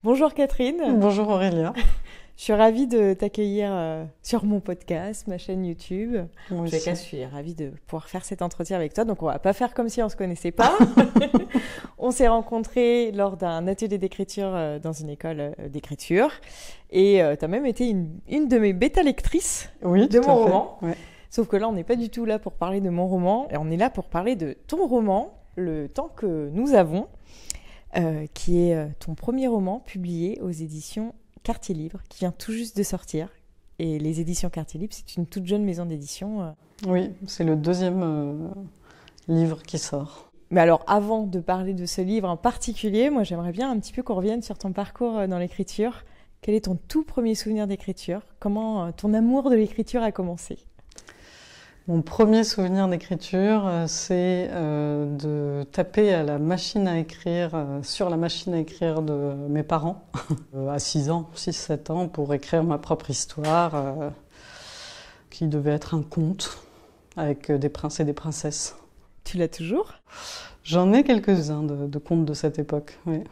Bonjour Catherine. Bonjour Aurélia. Je suis ravie de t'accueillir sur mon podcast, ma chaîne YouTube. Moi Je aussi. suis ravie de pouvoir faire cet entretien avec toi. Donc on va pas faire comme si on se connaissait pas. On s'est rencontrés lors d'un atelier d'écriture dans une école d'écriture. Et tu as même été une de mes bêta-lectrices de mon roman. Ouais. Sauf que là, on n'est pas du tout là pour parler de mon roman. Et on est là pour parler de ton roman, Le temps que nous avons, qui est ton premier roman publié aux éditions Quartier Libre, qui vient tout juste de sortir. Et les éditions Quartier Libre, c'est une toute jeune maison d'édition. Oui, c'est le deuxième livre qui sort. Mais alors, avant de parler de ce livre en particulier, moi, j'aimerais bien un petit peu qu'on revienne sur ton parcours dans l'écriture. Quel est ton tout premier souvenir d'écriture? Comment ton amour de l'écriture a commencé? Mon premier souvenir d'écriture, c'est de taper à la machine à écrire, sur la machine à écrire de mes parents, à 6-7 ans, pour écrire ma propre histoire, qui devait être un conte, avec des princes et des princesses. Tu l'as toujours? J'en ai quelques-uns de contes de cette époque, oui.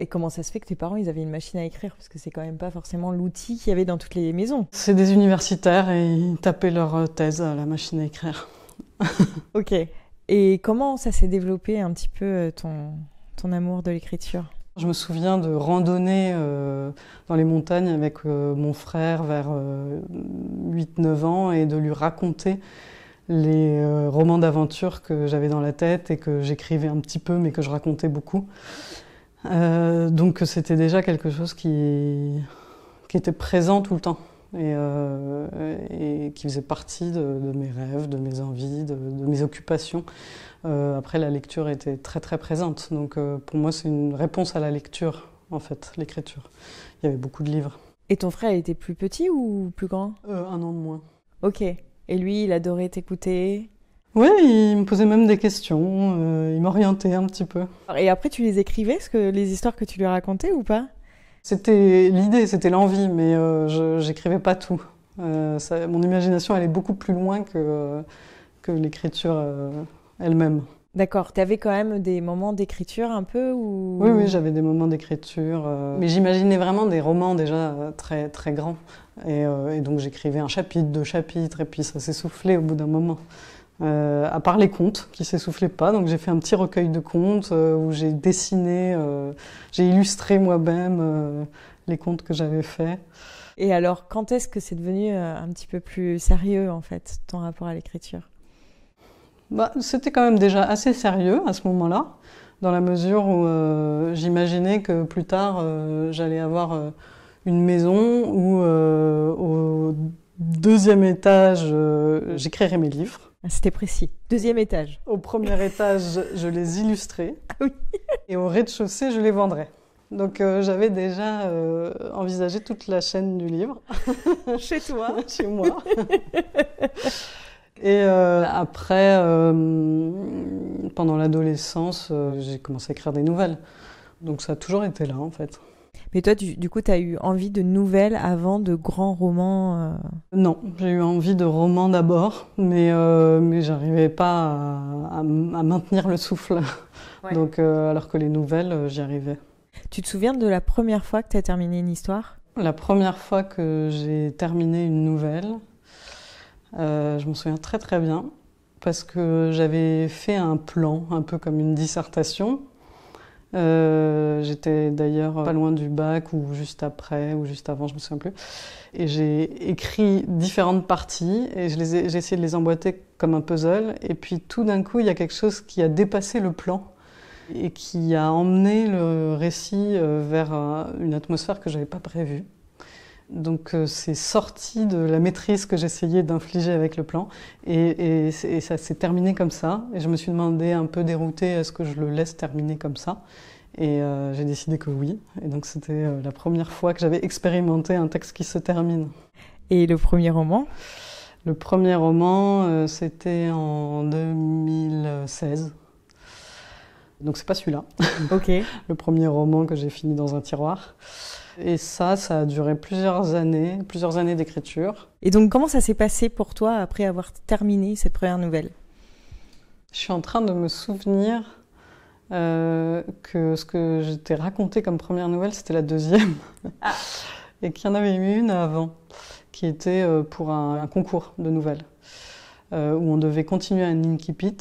Et comment ça se fait que tes parents, ils avaient une machine à écrire? Parce que c'est quand même pas forcément l'outil qu'il y avait dans toutes les maisons. C'est des universitaires et ils tapaient leur thèse à la machine à écrire. Ok. Et comment ça s'est développé un petit peu ton amour de l'écriture? Je me souviens de randonner dans les montagnes avec mon frère vers 8-9 ans et de lui raconter les romans d'aventure que j'avais dans la tête et que j'écrivais un petit peu mais que je racontais beaucoup. Donc c'était déjà quelque chose qui était présent tout le temps et qui faisait partie de mes rêves, de mes envies, de mes occupations. Après, la lecture était très très présente, donc pour moi c'est une réponse à la lecture, en fait, l'écriture. Il y avait beaucoup de livres. Et ton frère était plus petit ou plus grand? 1 an de moins. Ok. Et lui, il adorait t'écouter? Oui, il me posait même des questions, il m'orientait un petit peu. Et après, tu les écrivais, les histoires que tu lui racontais ou pas? C'était l'idée, c'était l'envie, mais j'écrivais pas tout. Mon imagination allait beaucoup plus loin que l'écriture elle-même. D'accord, tu avais quand même des moments d'écriture un peu ou... Oui, j'avais des moments d'écriture, mais j'imaginais vraiment des romans déjà très, très grands. Et donc j'écrivais un chapitre, 2 chapitres, et puis ça s'essoufflait au bout d'un moment. À part les contes qui s'essoufflaient pas, donc j'ai fait un petit recueil de contes où j'ai dessiné, j'ai illustré moi-même les contes que j'avais faits. Et alors, quand est-ce que c'est devenu un petit peu plus sérieux en fait, ton rapport à l'écriture? C'était quand même déjà assez sérieux à ce moment-là, dans la mesure où j'imaginais que plus tard j'allais avoir une maison où au 2e étage j'écrirais mes livres. C'était précis. 2e étage. Au 1er étage, je les illustrais. Oui. Et au rez-de-chaussée, je les vendrais. Donc j'avais déjà envisagé toute la chaîne du livre. Chez toi? Chez moi. Et après, pendant l'adolescence, j'ai commencé à écrire des nouvelles. Donc ça a toujours été là, en fait. Mais toi, du coup, tu as eu envie de nouvelles avant de grands romans Non, j'ai eu envie de romans d'abord, mais j'arrivais pas à maintenir le souffle. Ouais. Donc, alors que les nouvelles, j'y arrivais. Tu te souviens de la première fois que tu as terminé une histoire? La première fois que j'ai terminé une nouvelle, je m'en souviens très très bien, parce que j'avais fait un plan, un peu comme une dissertation. J'étais d'ailleurs pas loin du bac ou juste après ou juste avant, je me souviens plus. Et j'ai écrit différentes parties et j'ai essayé de les emboîter comme un puzzle. Et puis tout d'un coup, il y a quelque chose qui a dépassé le plan et qui a emmené le récit vers une atmosphère que j'avais pas prévue. Donc c'est sorti de la maîtrise que j'essayais d'infliger avec le plan et ça s'est terminé comme ça. Et je me suis demandé, un peu déroutée, est-ce que je le laisse terminer comme ça? Et j'ai décidé que oui. Et donc c'était la première fois que j'avais expérimenté un texte qui se termine. Et le premier roman? Le premier roman, c'était en 2016. Donc c'est pas celui-là. Ok. Le premier roman que j'ai fini dans un tiroir. Et ça a duré plusieurs années d'écriture. Et donc comment ça s'est passé pour toi après avoir terminé cette première nouvelle? Je suis en train de me souvenir que ce que je t'ai raconté comme première nouvelle, c'était la deuxième. Ah. Et qu'il y en avait eu une avant, qui était pour un concours de nouvelles, où on devait continuer un Incipit.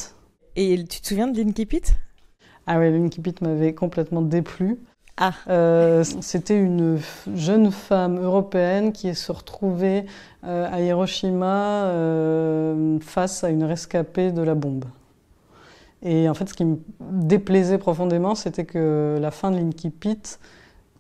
Et tu te souviens de l'Incipit? Ah ouais, l'Incipit m'avait complètement déplu. Ah. C'était une jeune femme européenne qui se retrouvait à Hiroshima face à une rescapée de la bombe. Et en fait, ce qui me déplaisait profondément, c'était que la fin de l'Incipit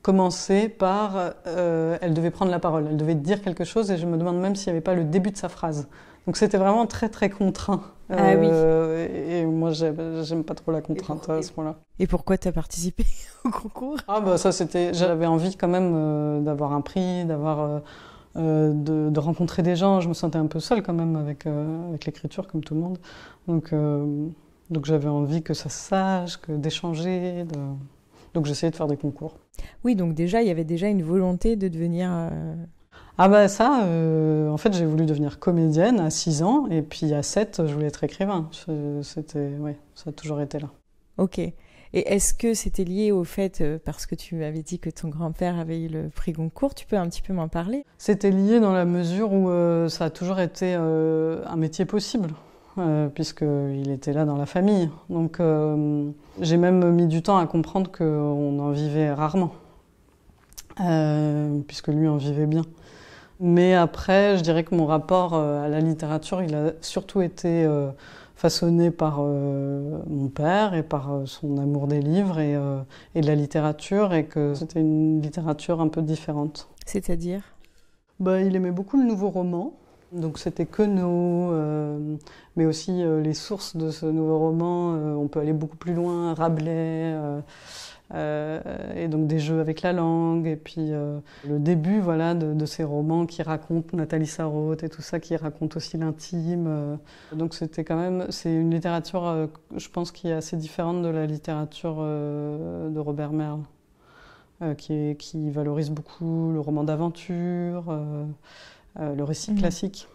commençait par elle devait prendre la parole, elle devait dire quelque chose, et je me demande même s'il n'y avait pas le début de sa phrase. Donc c'était vraiment très très contraint. Ah oui. Et moi, j'aime pas trop la contrainte à ce point-là. Et pourquoi tu as participé au concours? Ah bah ça, j'avais envie quand même d'avoir un prix, de rencontrer des gens. Je me sentais un peu seule quand même avec l'écriture, comme tout le monde. Donc j'avais envie que ça se sache, d'échanger. Donc j'essayais de faire des concours. Oui, donc déjà, il y avait déjà une volonté de devenir... Ah bah ça, en fait, j'ai voulu devenir comédienne à 6 ans, et puis à 7, je voulais être écrivain. Ouais, ça a toujours été là. Ok. Et est-ce que c'était lié au fait, parce que tu m'avais dit que ton grand-père avait eu le prix Goncourt, tu peux un petit peu m'en parler? C'était lié dans la mesure où ça a toujours été un métier possible, puisqu'il était là dans la famille. Donc j'ai même mis du temps à comprendre qu'on en vivait rarement, puisque lui en vivait bien. Mais après, je dirais que mon rapport à la littérature, il a surtout été façonné par mon père et par son amour des livres et de la littérature, et que c'était une littérature un peu différente. C'est-à-dire? Il aimait beaucoup le nouveau roman, donc c'était Queneau, mais aussi les sources de ce nouveau roman, on peut aller beaucoup plus loin, Rabelais, et donc des jeux avec la langue, et puis le début de ces romans qui racontent Nathalie Sarraute et tout ça, qui racontent aussi l'intime. Donc c'est une littérature, je pense, qui est assez différente de la littérature de Robert Merle, qui valorise beaucoup le roman d'aventure, le récit classique.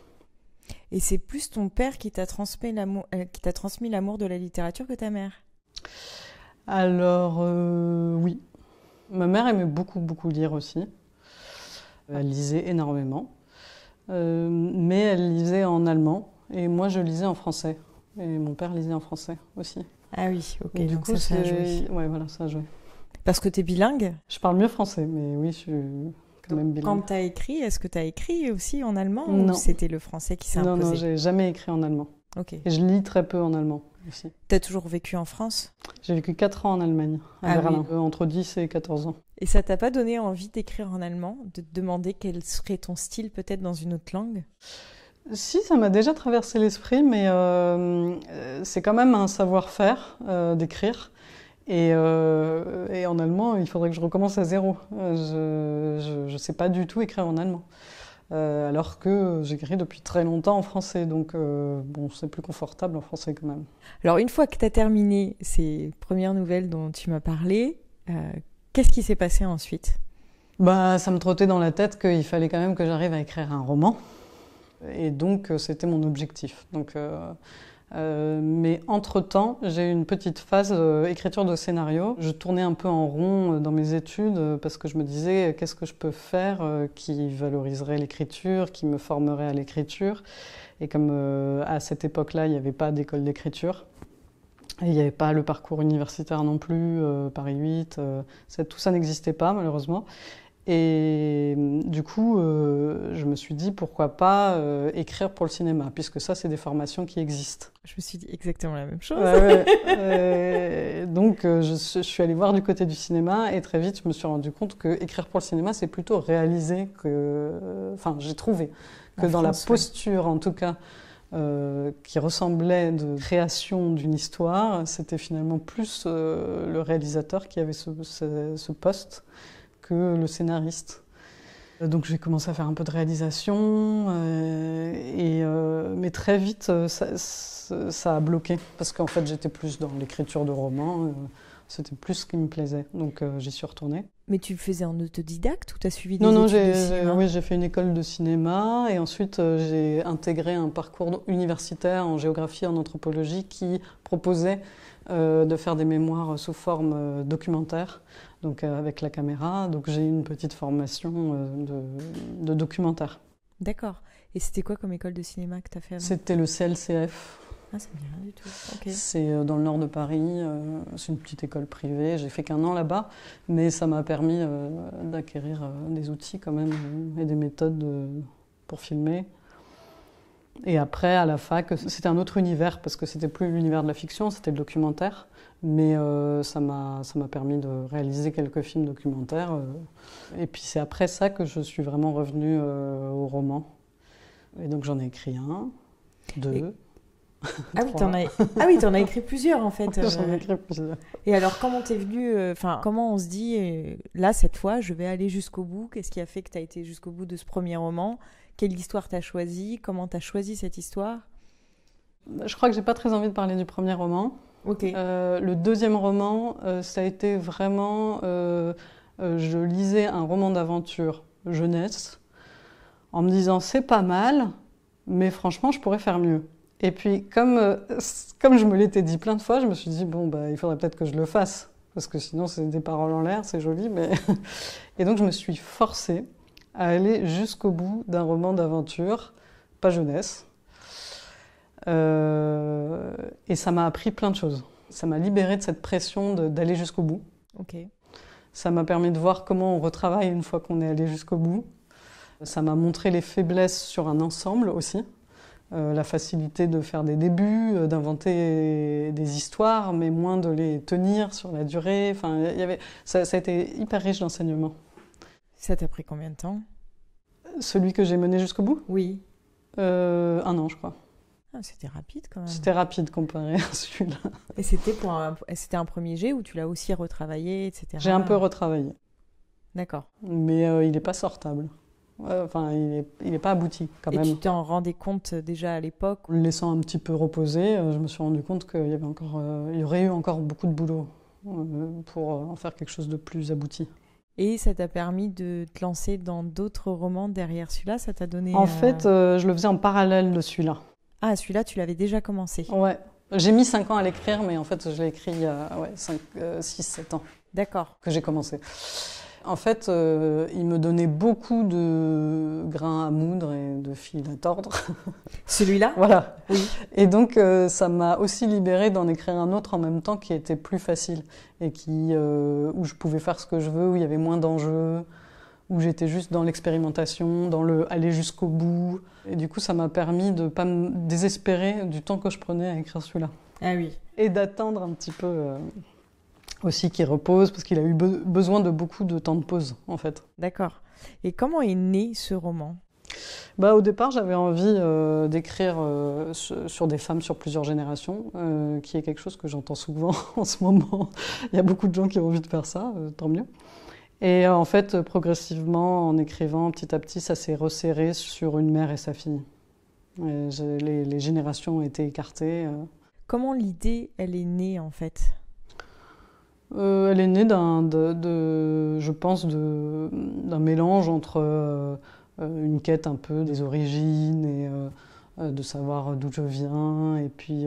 Et c'est plus ton père qui t'a transmis l'amour de la littérature que ta mère? Alors, oui. Ma mère aimait beaucoup, beaucoup lire aussi. Elle lisait énormément. Mais elle lisait en allemand. Et moi, je lisais en français. Et mon père lisait en français aussi. Ah oui, ok. Et du coup, ça a joué. Ouais, voilà, ça a joué. Parce que tu es bilingue? Je parle mieux français, mais oui, je suis quand même bilingue. Quand tu as écrit, est-ce que tu as écrit aussi en allemand? Non. Ou c'était le français qui s'est imposé? Non, j'ai jamais écrit en allemand. Ok. Et je lis très peu en allemand aussi. Tu as toujours vécu en France? J'ai vécu 4 ans en Allemagne, à Berlin, entre 10 et 14 ans. Et ça t'a pas donné envie d'écrire en allemand, de te demander quel serait ton style peut-être dans une autre langue? Si, ça m'a déjà traversé l'esprit, mais c'est quand même un savoir-faire d'écrire. Et en allemand, il faudrait que je recommence à zéro. Je ne sais pas du tout écrire en allemand. Alors que j'écris depuis très longtemps en français, donc c'est plus confortable en français quand même. Alors une fois que tu as terminé ces premières nouvelles dont tu m'as parlé, qu'est-ce qui s'est passé ensuite? Ça me trottait dans la tête qu'il fallait quand même que j'arrive à écrire un roman, et donc c'était mon objectif. Mais entre-temps, j'ai eu une petite phase écriture de scénario. Je tournais un peu en rond dans mes études parce que je me disais qu'est-ce que je peux faire qui valoriserait l'écriture, qui me formerait à l'écriture. Et comme à cette époque-là, il n'y avait pas d'école d'écriture, et il n'y avait pas le parcours universitaire non plus, Paris 8, tout ça n'existait pas malheureusement. Et du coup, je me suis dit pourquoi pas écrire pour le cinéma, puisque ça, c'est des formations qui existent. Je me suis dit exactement la même chose. Donc, je suis allée voir du côté du cinéma, et très vite, je me suis rendu compte que écrire pour le cinéma, c'est plutôt réaliser que... Enfin, j'ai trouvé que dans la posture, en tout cas, qui ressemblait de création d'une histoire, c'était finalement plus le réalisateur qui avait ce poste que le scénariste. Donc j'ai commencé à faire un peu de réalisation, mais très vite ça a bloqué, parce qu'en fait j'étais plus dans l'écriture de romans, c'était plus ce qui me plaisait, donc j'y suis retournée. Mais tu le faisais en autodidacte ou tu as suivi des études de cinéma? Oui, j'ai fait une école de cinéma, et ensuite j'ai intégré un parcours universitaire en géographie et en anthropologie qui proposait de faire des mémoires sous forme documentaire, donc avec la caméra. Donc j'ai une petite formation de documentaire. D'accord. Et c'était quoi comme école de cinéma que tu as fait avant? C'était le CLCF. Ah, ça me dit rien du tout. Ok. C'est dans le nord de Paris, c'est une petite école privée. J'ai fait qu'1 an là-bas, mais ça m'a permis d'acquérir des outils quand même et des méthodes pour filmer. Et après, à la fac, c'était un autre univers parce que c'était plus l'univers de la fiction, c'était le documentaire. Mais ça m'a permis de réaliser quelques films documentaires. Et puis c'est après ça que je suis vraiment revenue au roman. Et donc j'en ai écrit 1, 2. Ah oui, t'en as écrit plusieurs en fait. J'en ai écrit plusieurs. Et alors, comment t'es venu, comment on se dit, là, cette fois, je vais aller jusqu'au bout? Qu'est-ce qui a fait que t'as été jusqu'au bout de ce premier roman? Quelle histoire t'as choisi? Comment t'as choisi cette histoire? Je crois que j'ai pas très envie de parler du premier roman. Ok. Le deuxième roman, ça a été vraiment... je lisais un roman d'aventure jeunesse en me disant c'est pas mal, mais franchement, je pourrais faire mieux. Et puis, comme je me l'étais dit plein de fois, je me suis dit, bon, bah, il faudrait peut-être que je le fasse. Parce que sinon, c'est des paroles en l'air, c'est joli. Mais... Et donc, je me suis forcée à aller jusqu'au bout d'un roman d'aventure, pas jeunesse. Et ça m'a appris plein de choses. Ça m'a libérée de cette pression d'aller jusqu'au bout. Ok. Ça m'a permis de voir comment on retravaille une fois qu'on est allé jusqu'au bout. Ça m'a montré les faiblesses sur un ensemble aussi. La facilité de faire des débuts, d'inventer des histoires, mais moins de les tenir sur la durée. Enfin, ça a été hyper riche d'enseignements. Ça t'a pris combien de temps? Celui que j'ai mené jusqu'au bout? Oui. 1 an, je crois. Ah, c'était rapide quand même. C'était rapide comparé à celui-là. Et c'était un premier jet ou tu l'as aussi retravaillé, etc. J'ai un peu retravaillé. D'accord. Mais il n'est pas sortable. Enfin, il est pas abouti quand même. Et tu t'en rendais compte déjà à l'époque? Le laissant un petit peu reposer, je me suis rendu compte qu'il y aurait eu encore beaucoup de boulot pour en faire quelque chose de plus abouti. Et ça t'a permis de te lancer dans d'autres romans derrière celui-là? Ça t'a donné... En fait, je le faisais en parallèle de celui-là. Ah, celui-là, tu l'avais déjà commencé? Ouais. J'ai mis 5 ans à l'écrire, mais en fait, je l'ai écrit il y a 6-7 ans. D'accord. Que j'ai commencé. En fait, il me donnait beaucoup de grains à moudre et de fils à tordre. Celui-là? Voilà. Oui. Et donc, ça m'a aussi libérée d'en écrire un autre en même temps qui était plus facile et où je pouvais faire ce que je veux, où il y avait moins d'enjeux, où j'étais juste dans l'expérimentation, dans le aller jusqu'au bout. Et du coup, ça m'a permis de ne pas me désespérer du temps que je prenais à écrire celui-là. Ah oui. Et d'attendre un petit peu... aussi qu'il repose, parce qu'il a eu besoin de beaucoup de temps de pause, en fait. D'accord. Et comment est né ce roman? Au départ, j'avais envie d'écrire sur des femmes sur plusieurs générations, qui est quelque chose que j'entends souvent en ce moment. Il y a beaucoup de gens qui ont envie de faire ça, tant mieux. Et en fait, progressivement, en écrivant petit à petit, ça s'est resserré sur une mère et sa fille. Et les générations ont été écartées. Comment l'idée, elle est née, en fait? Elle est née je pense, d'un mélange entre une quête un peu des origines et de savoir d'où je viens, et puis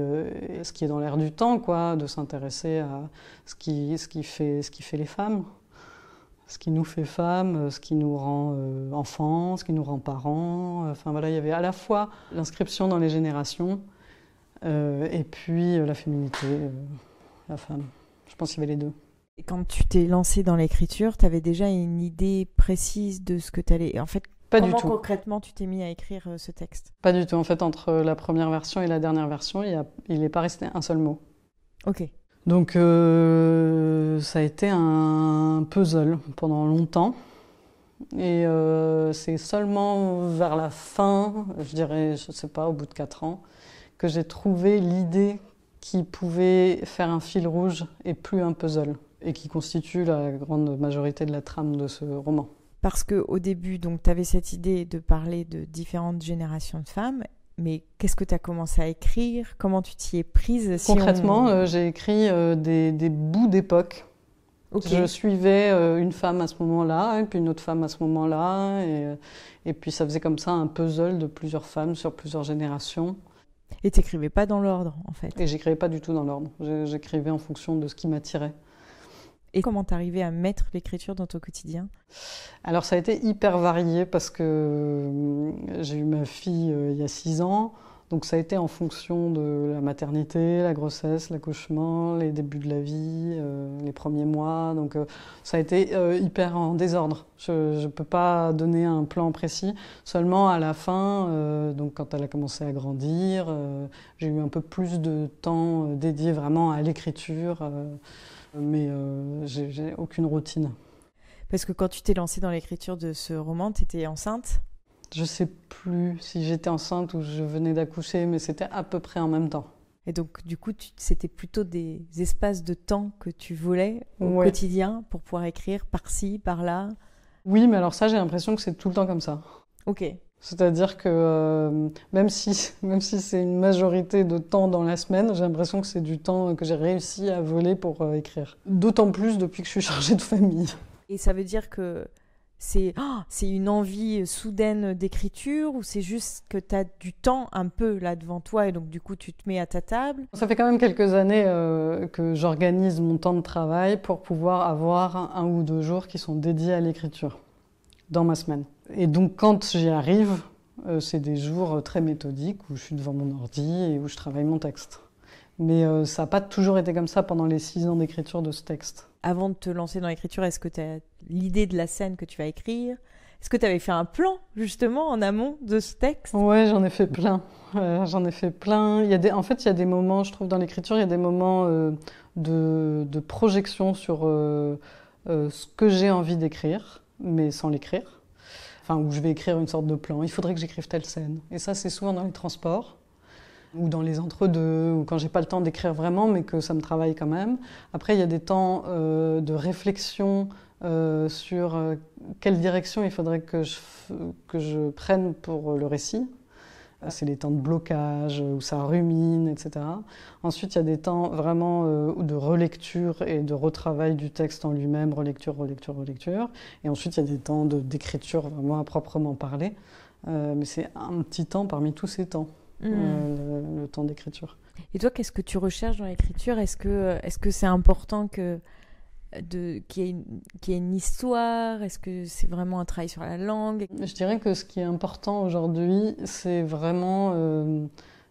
ce qui est dans l'air du temps, quoi, de s'intéresser à ce qui fait les femmes, ce qui nous fait femmes, ce qui nous rend enfants, ce qui nous rend parents. Enfin voilà, il y avait à la fois l'inscription dans les générations et puis la féminité, la femme. Je pense qu'il y avait les deux. Et quand tu t'es lancée dans l'écriture, tu avais déjà une idée précise de ce que tu allais... En fait, pas du tout. Comment concrètement tu t'es mis à écrire ce texte? Pas du tout. En fait, entre la première version et la dernière version, il n'est pas resté un seul mot. Ok. Donc, ça a été un puzzle pendant longtemps. Et c'est seulement vers la fin, je dirais, je ne sais pas, au bout de 4 ans, que j'ai trouvé l'idée qui pouvait faire un fil rouge et plus un puzzle, et qui constitue la grande majorité de la trame de ce roman. Parce qu'au début, tu avais cette idée de parler de différentes générations de femmes, mais qu'est-ce que tu as commencé à écrire? Comment tu t'y es prise? Concrètement, j'ai écrit des bouts d'époque. Okay. Je suivais une femme à ce moment-là, et puis une autre femme à ce moment-là, et puis ça faisait comme ça un puzzle de plusieurs femmes sur plusieurs générations. Et t'écrivais pas dans l'ordre, en fait. Et j'écrivais pas du tout dans l'ordre. J'écrivais en fonction de ce qui m'attirait. Et comment t'arrivais à mettre l'écriture dans ton quotidien? Alors ça a été hyper varié parce que j'ai eu ma fille il y a 6 ans. Donc ça a été en fonction de la maternité, la grossesse, l'accouchement, les débuts de la vie, les premiers mois. Donc ça a été hyper en désordre. Je ne peux pas donner un plan précis. Seulement à la fin, donc quand elle a commencé à grandir, j'ai eu un peu plus de temps dédié vraiment à l'écriture. Mais j'ai aucune routine. Parce que quand tu t'es lancée dans l'écriture de ce roman, t'étais enceinte? Je sais plus si j'étais enceinte ou je venais d'accoucher, mais c'était à peu près en même temps. Et donc, du coup, c'était plutôt des espaces de temps que tu volais au Ouais. quotidien pour pouvoir écrire par-ci, par-là? Oui, mais alors ça, j'ai l'impression que c'est tout le temps comme ça. Ok. C'est-à-dire que même si c'est une majorité de temps dans la semaine, j'ai l'impression que c'est du temps que j'ai réussi à voler pour écrire. D'autant plus depuis que je suis chargée de famille. Et ça veut dire que c'est une envie soudaine d'écriture ou c'est juste que tu as du temps un peu là devant toi et donc du coup tu te mets à ta table? Ça fait quand même quelques années que j'organise mon temps de travail pour pouvoir avoir 1 ou 2 jours qui sont dédiés à l'écriture dans ma semaine. Et donc quand j'y arrive, c'est des jours très méthodiques où je suis devant mon ordi et où je travaille mon texte. Mais ça n'a pas toujours été comme ça pendant les 6 ans d'écriture de ce texte. Avant de te lancer dans l'écriture, est-ce que tu as l'idée de la scène que tu vas écrire? Est-ce que tu avais fait un plan justement en amont de ce texte? Ouais, j'en ai fait plein. J'en ai fait plein. En fait, il y a des moments, je trouve, dans l'écriture, il y a des moments de projection sur ce que j'ai envie d'écrire, mais sans l'écrire. Enfin, où je vais écrire une sorte de plan. Il faudrait que j'écrive telle scène. Et ça, c'est souvent dans les transports, ou dans les entre-deux, ou quand j'ai pas le temps d'écrire vraiment, mais que ça me travaille quand même. Après, il y a des temps de réflexion sur quelle direction il faudrait que je prenne pour le récit. C'est les temps de blocage, où ça rumine, etc. Ensuite, il y a des temps vraiment de relecture et de retravail du texte en lui-même, relecture, relecture, relecture. Et ensuite, il y a des temps d'écriture vraiment à proprement parler. Mais c'est un petit temps parmi tous ces temps, le temps d'écriture. Et toi, qu'est-ce que tu recherches dans l'écriture? Est-ce que c'est important qu'il y ait une histoire? Est-ce que c'est vraiment un travail sur la langue? Je dirais que ce qui est important aujourd'hui, c'est vraiment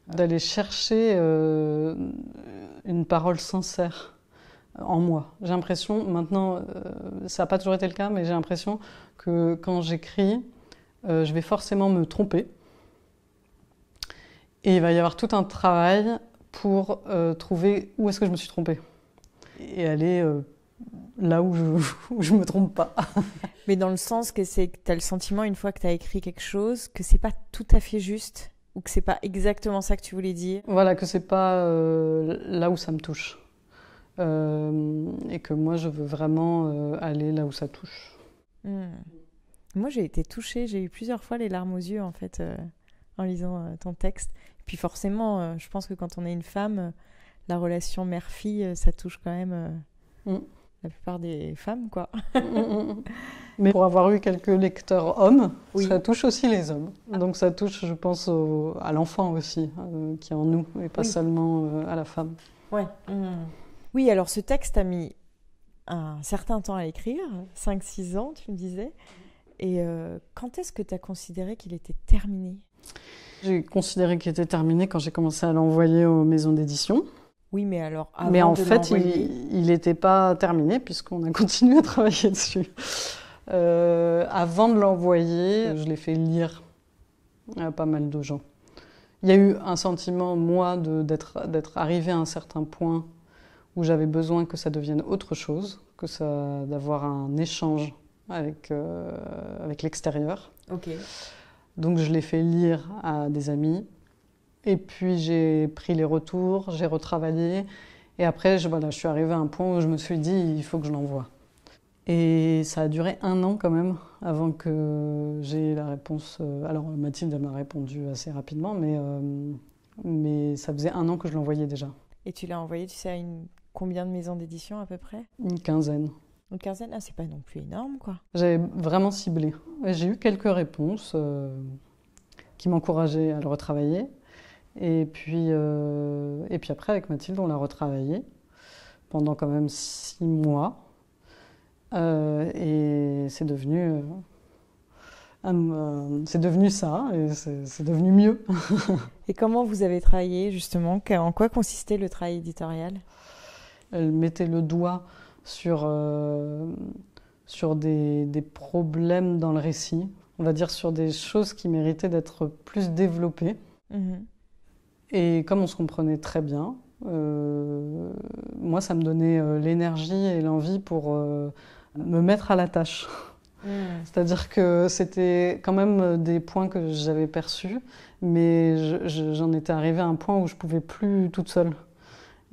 d'aller chercher une parole sincère en moi. J'ai l'impression, maintenant, ça n'a pas toujours été le cas, mais j'ai l'impression que quand j'écris, je vais forcément me tromper. Et il va y avoir tout un travail pour trouver où est-ce que je me suis trompée. Et aller là où je me trompe pas. Mais dans le sens que tu as le sentiment, une fois que tu as écrit quelque chose, que c'est pas tout à fait juste ou que c'est pas exactement ça que tu voulais dire. Voilà, que c'est pas là où ça me touche. Et que moi, je veux vraiment aller là où ça touche. Moi, j'ai été touchée. J'ai eu plusieurs fois les larmes aux yeux, en fait, en lisant ton texte. Puis forcément, je pense que quand on est une femme, la relation mère-fille, ça touche quand même la plupart des femmes, quoi. Mais pour avoir eu quelques lecteurs hommes, Oui. ça touche aussi les hommes. Donc ça touche, je pense, à l'enfant aussi, qui est en nous, et pas seulement à la femme. Ouais. Oui, alors ce texte a mis un certain temps à écrire, 5-6 ans, tu me disais. Et quand est-ce que tu as considéré qu'il était terminé? J'ai considéré qu'il était terminé quand j'ai commencé à l'envoyer aux maisons d'édition. Oui, mais alors avant Mais en de fait, l'envoyer... il n'était pas terminé puisqu'on a continué à travailler dessus. Avant de l'envoyer, je l'ai fait lire à pas mal de gens. Il y a eu un sentiment, moi, d'être arrivée à un certain point où j'avais besoin que ça devienne autre chose, d'avoir un échange avec l'extérieur. Ok. Donc je l'ai fait lire à des amis. Et puis j'ai pris les retours, j'ai retravaillé. Et après, je suis arrivée à un point où je me suis dit, il faut que je l'envoie. Et ça a duré 1 an quand même avant que j'ai la réponse. Alors Mathilde m'a répondu assez rapidement, mais ça faisait 1 an que je l'envoyais déjà. Et tu l'as envoyé, tu sais, à combien de maisons d'édition à peu près? Une quinzaine. Une quinzaine? Ah, c'est pas non plus énorme, quoi. J'avais vraiment ciblé. Et j'ai eu quelques réponses qui m'encourageaient à le retravailler. Et puis après, avec Mathilde, on l'a retravaillé pendant quand même 6 mois. Et c'est devenu ça, et c'est devenu mieux. Et comment vous avez travaillé justement? En quoi consistait le travail éditorial? Elle mettait le doigt sur des problèmes dans le récit, on va dire sur des choses qui méritaient d'être plus développées. Et comme on se comprenait très bien, moi ça me donnait l'énergie et l'envie pour me mettre à la tâche. C'est-à-dire que c'était quand même des points que j'avais perçus, mais j'en étais arrivée à un point où je ne pouvais plus toute seule.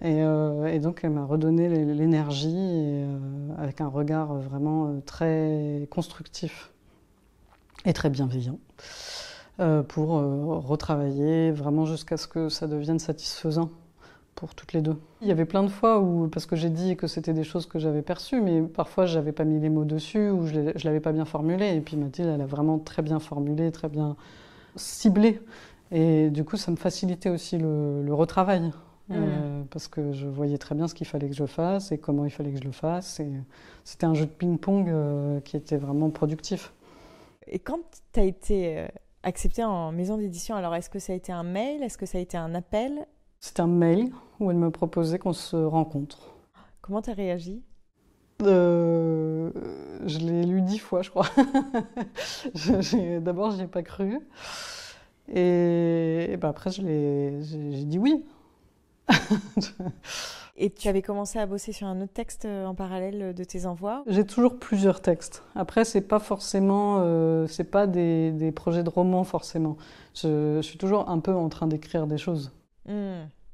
Et donc elle m'a redonné l'énergie avec un regard vraiment très constructif et très bienveillant pour retravailler vraiment jusqu'à ce que ça devienne satisfaisant pour toutes les deux. Il y avait plein de fois où, parce que j'ai dit que c'était des choses que j'avais perçues, mais parfois je n'avais pas mis les mots dessus ou je ne l'avais pas bien formulé. Et puis Mathilde, elle a vraiment très bien formulé, très bien ciblé. Et du coup, ça me facilitait aussi le retravail. Parce que je voyais très bien ce qu'il fallait que je fasse et comment il fallait que je le fasse. Et c'était un jeu de ping-pong qui était vraiment productif. Et quand tu as été acceptée en maison d'édition, alors est-ce que ça a été un mail? Est-ce que ça a été un appel? C'était un mail où elle me proposait qu'on se rencontre. Comment tu as réagi? Je l'ai lu 10 fois, je crois. D'abord, je n'y ai pas cru. Et ben après, j'ai dit oui. Et tu avais commencé à bosser sur un autre texte en parallèle de tes envois? J'ai toujours plusieurs textes. Après, c'est pas forcément, c'est pas des projets de romans forcément. Je suis toujours un peu en train d'écrire des choses.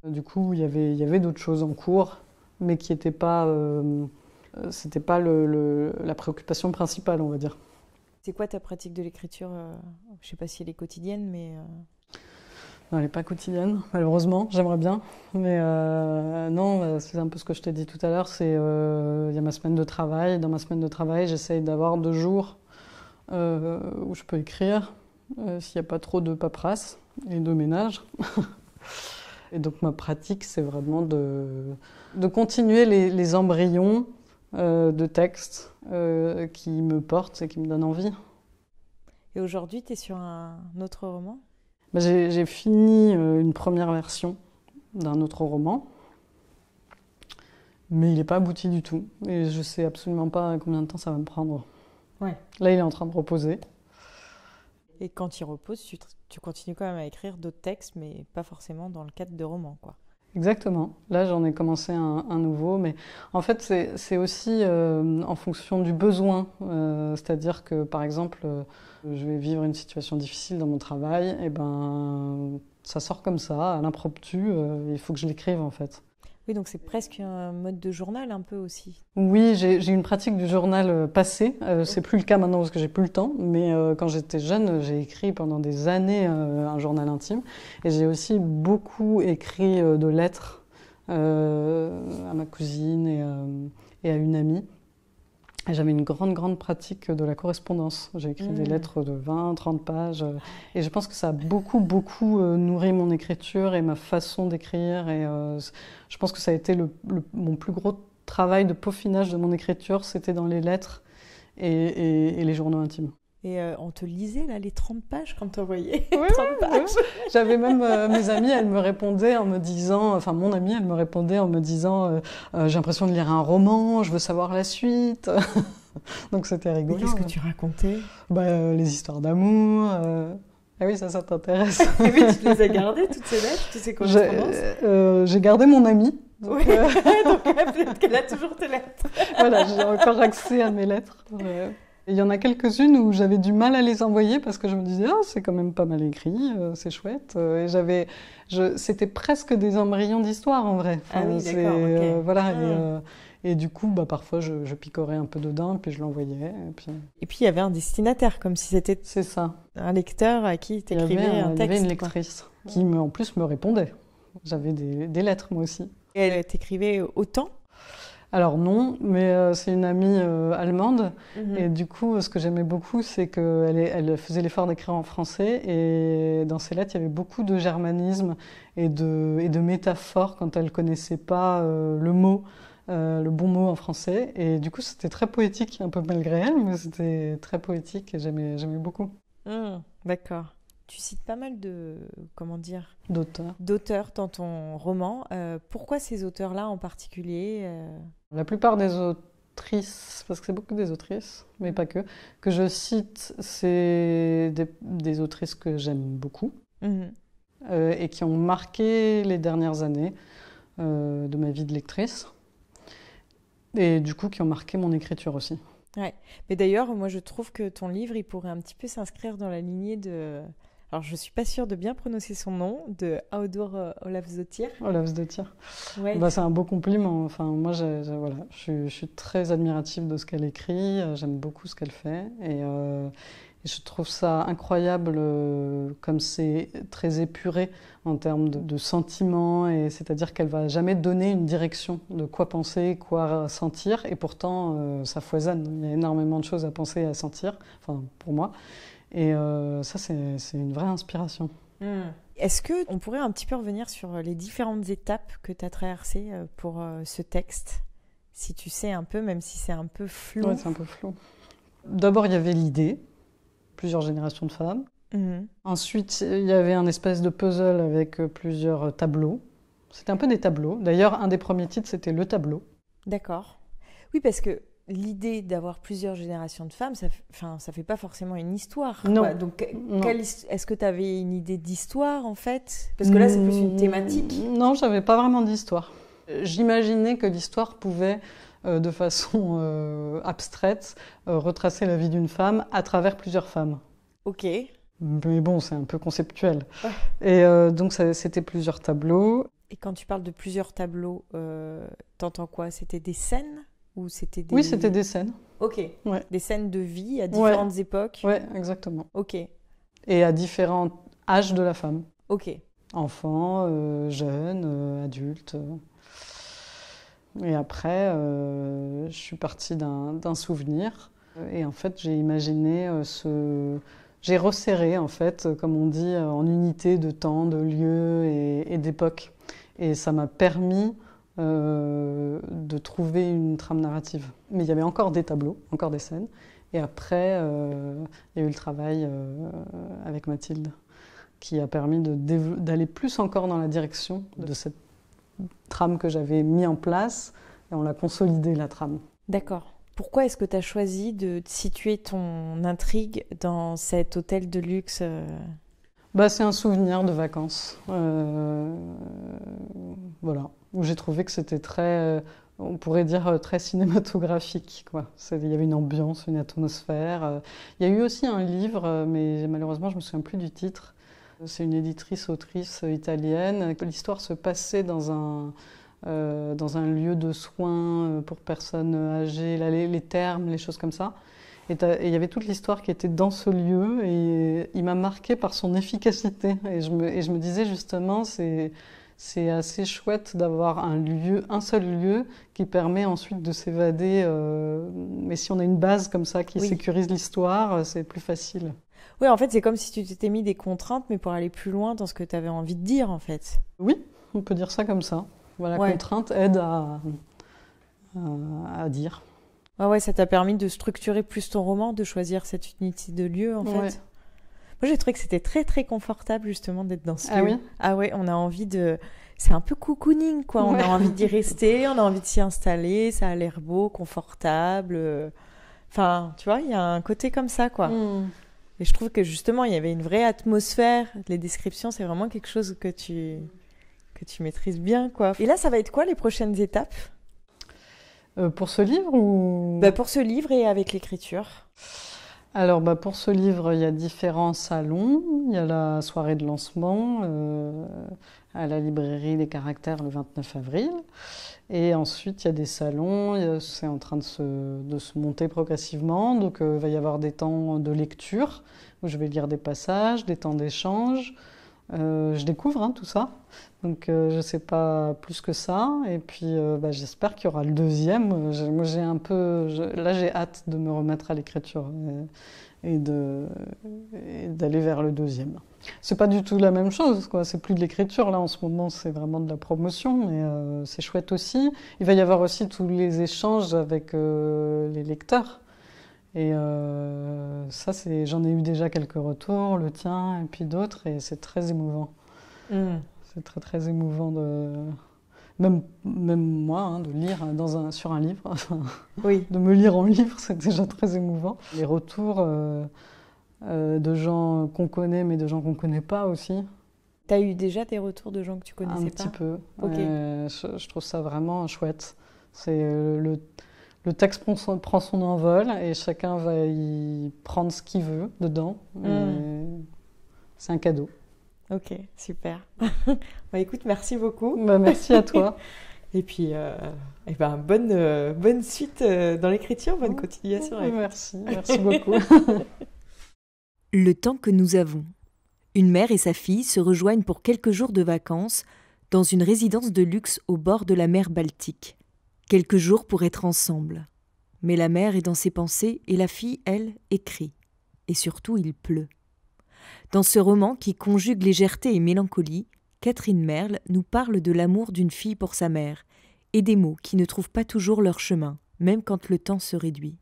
Du coup, il y avait d'autres choses en cours, mais qui n'étaient pas, c'était pas la préoccupation principale, on va dire. C'est quoi ta pratique de l'écriture? Je sais pas si elle est quotidienne, mais... Non, elle n'est pas quotidienne, malheureusement, j'aimerais bien. Mais non, c'est un peu ce que je t'ai dit tout à l'heure, il y a ma semaine de travail. Dans ma semaine de travail, j'essaye d'avoir 2 jours où je peux écrire, s'il n'y a pas trop de paperasse et de ménage. Et donc ma pratique, c'est vraiment de continuer les embryons de textes qui me portent et qui me donnent envie. Et aujourd'hui, tu es sur un autre roman? J'ai fini une première version d'un autre roman, mais il n'est pas abouti du tout. Et je ne sais absolument pas combien de temps ça va me prendre. Ouais. Là, il est en train de reposer. Et quand il repose, tu continues quand même à écrire d'autres textes, mais pas forcément dans le cadre de romans, quoi. Exactement. Là, j'en ai commencé un nouveau, mais en fait, c'est aussi en fonction du besoin. C'est-à-dire que, par exemple, je vais vivre une situation difficile dans mon travail, et ben, ça sort comme ça, à l'impromptu. Il faut que je l'écrive, en fait. Oui, donc c'est presque un mode de journal un peu aussi. Oui, j'ai une pratique du journal passé. C'est plus le cas maintenant parce que j'ai plus le temps. Mais quand j'étais jeune, j'ai écrit pendant des années un journal intime. Et j'ai aussi beaucoup écrit de lettres à ma cousine et à une amie. Et j'avais une grande pratique de la correspondance. J'ai écrit des lettres de 20, 30 pages. Et je pense que ça a beaucoup nourri mon écriture et ma façon d'écrire. Et je pense que ça a été mon plus gros travail de peaufinage de mon écriture. C'était dans les lettres et les journaux intimes. Et on te lisait là les 30 pages quand t'envoyais? Oui, 30 pages. Ouais. J'avais même mes amies, elles me répondaient en me disant, enfin mon amie, elle me répondait en me disant j'ai l'impression de lire un roman, je veux savoir la suite. Donc c'était rigolo. Mais qu'est-ce que tu racontais? Les histoires d'amour. Ah oui, ça t'intéresse. Et oui, tu les as gardées, toutes ces lettres, toutes ces correspondances? J'ai gardé mon amie. Donc, oui. Donc peut-être qu'elle a toujours tes lettres. Voilà, j'ai encore accès à mes lettres. Il y en a quelques-unes où j'avais du mal à les envoyer parce que je me disais c'est quand même pas mal écrit, c'est chouette. Et c'était presque des embryons d'histoire en vrai. Enfin, ah oui, d'accord. Okay. Voilà. Et du coup, parfois je picorais un peu dedans et puis je l'envoyais. Et puis il y avait un destinataire, comme si c'était un lecteur à qui tu écrivais un texte. Il y avait une lectrice qui en plus me répondait. J'avais des lettres moi aussi. Et elle t'écrivait autant? Alors non, mais c'est une amie allemande. Mhm. Et du coup, ce que j'aimais beaucoup, c'est qu'elle faisait l'effort d'écrire en français. Et dans ses lettres, il y avait beaucoup de germanismes et de métaphores quand elle connaissait pas le bon mot en français. Et du coup, c'était très poétique, un peu malgré elle, mais c'était très poétique et j'aimais beaucoup. D'accord. Tu cites pas mal de, comment dire, D'auteurs. d'auteurs dans ton roman. Pourquoi ces auteurs-là en particulier La plupart des autrices, parce que c'est beaucoup des autrices, mais pas que je cite, c'est des autrices que j'aime beaucoup Mhm. et qui ont marqué les dernières années de ma vie de lectrice et du coup qui ont marqué mon écriture aussi. Ouais. Mais d'ailleurs, moi, je trouve que ton livre, il pourrait un petit peu s'inscrire dans la lignée de... Alors, je suis pas sûre de bien prononcer son nom, de Audur Ólafsdóttir. Olafsdóttir. Ouais. Bah, c'est un beau compliment. Enfin, moi, voilà, je suis très admirative de ce qu'elle écrit. J'aime beaucoup ce qu'elle fait. Et je trouve ça incroyable, comme c'est très épuré en termes de sentiments. Et c'est-à-dire qu'elle va jamais donner une direction de quoi penser, quoi sentir. Et pourtant, ça foisonne. Il y a énormément de choses à penser et à sentir, enfin, pour moi. Et ça, c'est une vraie inspiration. Est-ce que on pourrait un petit peu revenir sur les différentes étapes que tu as traversées pour ce texte? Si tu sais un peu, même si c'est un peu flou. Ouais, c'est un peu flou. D'abord, il y avait l'idée, plusieurs générations de femmes. Mhm. Ensuite, il y avait un espèce de puzzle avec plusieurs tableaux. C'était un peu des tableaux. D'ailleurs, un des premiers titres, c'était Le Tableau. D'accord. Oui, parce que l'idée d'avoir plusieurs générations de femmes, ça fait pas forcément une histoire. Non. Quoi. Donc, Non. est-ce que tu avais une idée d'histoire, en fait? Parce que là, c'est plus une thématique. Non, j'avais pas vraiment d'histoire. J'imaginais que l'histoire pouvait, de façon abstraite, retracer la vie d'une femme à travers plusieurs femmes. Ok. Mais bon, c'est un peu conceptuel. Ouais. Et donc, c'était plusieurs tableaux. Et quand tu parles de plusieurs tableaux, t'entends quoi? C'était des scènes ou c'était des... Oui, c'était des scènes. Ok. Ouais. Des scènes de vie à différentes époques. Ouais, exactement. Ok. Et à différents âges de la femme. Ok. Enfants, jeunes, adultes. Et après, je suis partie d'un souvenir. Et en fait, j'ai imaginé J'ai resserré, en fait, comme on dit, en unité de temps, de lieu et d'époque. Et ça m'a permis de trouver une trame narrative. Mais il y avait encore des tableaux, encore des scènes. Et après, il y a eu le travail avec Mathilde, qui a permis d'aller plus encore dans la direction de cette trame que j'avais mis en place. Et on l'a consolidée, la trame. D'accord. Pourquoi est-ce que tu as choisi de situer ton intrigue dans cet hôtel de luxe Bah, c'est un souvenir de vacances. Voilà. Où j'ai trouvé que c'était très, on pourrait dire, très cinématographique, quoi. Il y avait une ambiance, une atmosphère. Il y a eu aussi un livre, mais malheureusement, je me souviens plus du titre. C'est une autrice italienne. L'histoire se passait dans un lieu de soins pour personnes âgées, les thermes, les choses comme ça. Et il y avait toute l'histoire qui était dans ce lieu et il m'a marqué par son efficacité. Et je me disais justement, c'est assez chouette d'avoir un seul lieu qui permet ensuite de s'évader. Mais si on a une base comme ça qui sécurise l'histoire, c'est plus facile. Oui, en fait, c'est comme si tu t'étais mis des contraintes, mais pour aller plus loin dans ce que tu avais envie de dire, en fait. Oui, on peut dire ça comme ça. Voilà, la contrainte aide à dire. Ouais, ça t'a permis de structurer plus ton roman, de choisir cette unité de lieu, en fait. Moi, j'ai trouvé que c'était très, très confortable, justement, d'être dans ce lieu. Oui. Ah ouais, on a envie de... C'est un peu cocooning, quoi. On a envie d'y rester, on a envie de s'y installer, ça a l'air beau, confortable. Enfin, tu vois, il y a un côté comme ça, quoi. Et je trouve que, justement, il y avait une vraie atmosphère. Les descriptions, c'est vraiment quelque chose que tu maîtrises bien, quoi. Et là, ça va être quoi, les prochaines étapes? Pour ce livre ou... Pour ce livre et avec l'écriture. Alors, pour ce livre, il y a différents salons. Il y a la soirée de lancement à la librairie des Caractères le 29 avril. Et ensuite, il y a des salons. C'est en train de se monter progressivement. Donc, il va y avoir des temps de lecture où je vais lire des passages, des temps d'échange. Je découvre tout ça, donc je ne sais pas plus que ça. Et puis j'espère qu'il y aura le deuxième. Moi, là, j'ai hâte de me remettre à l'écriture et d'aller vers le deuxième. C'est pas du tout la même chose, quoi. C'est plus de l'écriture là en ce moment, c'est vraiment de la promotion, mais c'est chouette aussi. Il va y avoir aussi tous les échanges avec les lecteurs. Et ça, j'en ai eu déjà quelques retours, le tien et puis d'autres, et c'est très émouvant. C'est très très émouvant même moi, de lire sur un livre. Oui. De me lire en livre, c'est déjà très émouvant. Les retours de gens qu'on connaît, mais de gens qu'on ne connaît pas aussi. Tu as eu déjà des retours de gens que tu connaissais pas ? Un petit peu. Okay. Je trouve ça vraiment chouette. C'est le texte prend son envol et chacun va y prendre ce qu'il veut dedans. C'est un cadeau. Ok, super. Écoute, merci beaucoup. Merci à toi. Et puis, bonne suite dans l'écriture, bonne continuation. Merci beaucoup. Le temps que nous avons. Une mère et sa fille se rejoignent pour quelques jours de vacances dans une résidence de luxe au bord de la mer Baltique. Quelques jours pour être ensemble. Mais la mère est dans ses pensées et la fille, elle, écrit. Et surtout, il pleut. Dans ce roman qui conjugue légèreté et mélancolie, Catherine Merle nous parle de l'amour d'une fille pour sa mère et des mots qui ne trouvent pas toujours leur chemin, même quand le temps se réduit.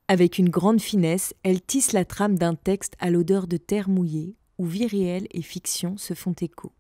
Avec une grande finesse, elle tisse la trame d'un texte à l'odeur de terre mouillée où vie réelle et fiction se font écho.